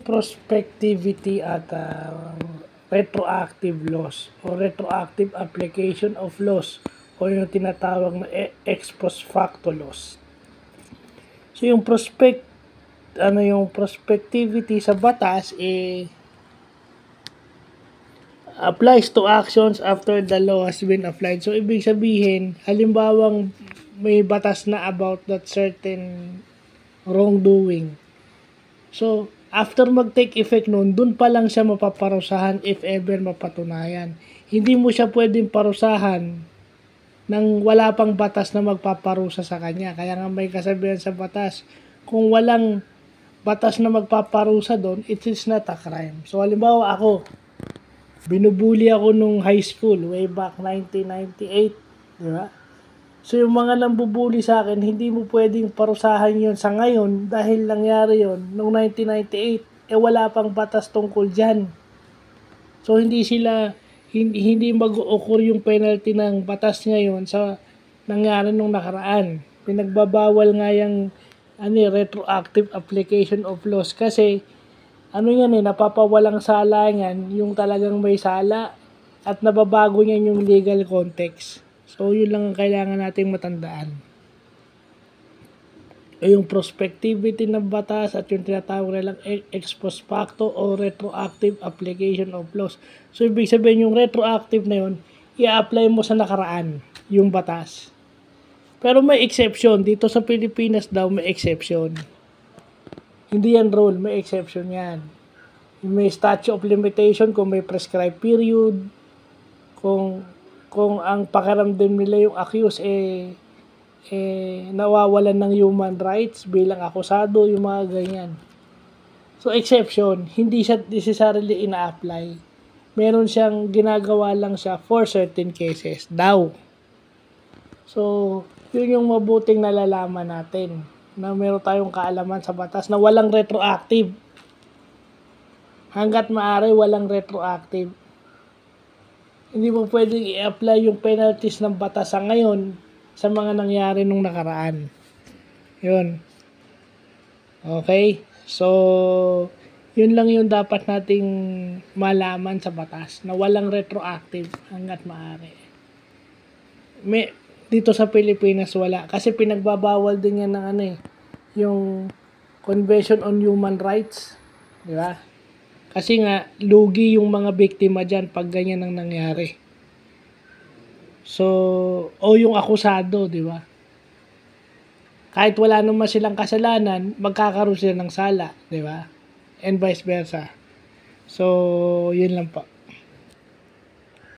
prospectivity at retroactive loss o retroactive application of loss o yung tinatawag na ex post facto loss. So yung prospectivity sa batas applies to actions after the law has been applied. So ibig sabihin, halimbawang may batas na about that certain wrongdoing. So after mag-take effect nun, dun pa lang siya mapaparusahan if ever mapatunayan. Hindi mo siya pwedeng parusahan nang wala pang batas na magpaparusa sa kanya. Kaya nga may kasabihan sa batas, kung walang batas na magpaparusa doon, it is not a crime. So halimbawa ako, binubuli ako nung high school way back 1998, di ba? So yung mga nambubuli sa akin, hindi mo pwedeng parusahan yon sa ngayon dahil nangyari yon noong 1998. Wala pang batas tungkol dyan. So hindi mag-occur yung penalty ng batas ngayon sa nangyari nung nakaraan. Pinagbabawal nga yung retroactive application of laws kasi napapawalang sala yan yung talagang may sala at nababago niyan yung legal context. So, yun lang ang kailangan nating matandaan. Yung prospectivity ng batas at yung tinatawag nilang ex post facto o retroactive application of laws. So, ibig sabihin yung retroactive na yun, i-apply mo sa nakaraan yung batas. Pero may exception. Dito sa Pilipinas daw may exception. Hindi yan rule, may exception yan. May statute of limitation kung may prescribed period, kung ang pakiramdam nila yung accused nawawalan ng human rights bilang akusado, yung mga ganyan. So exception, hindi siya necessarily ina-apply. Meron siyang ginagawa lang siya for certain cases daw. So yun yung mabuting nalalaman natin, na meron tayong kaalaman sa batas na walang retroactive. Hanggat maaari walang retroactive. Hindi mo pwedeng i-apply yung penalties ng batas sa ngayon sa mga nangyari nung nakaraan. Yun. Okay? So, yun lang yung dapat nating malaman sa batas, na walang retroactive hanggat maaari. Dito sa Pilipinas wala. Kasi pinagbabawal din yan ng yung Convention on Human Rights. Di ba? Kasi nga, lugi yung mga biktima dyan pag ganyan ang nangyari. So, o yung akusado, di ba? Kahit wala naman silang kasalanan, magkakaroon sila ng sala, di ba? And vice versa. So, yun lang po.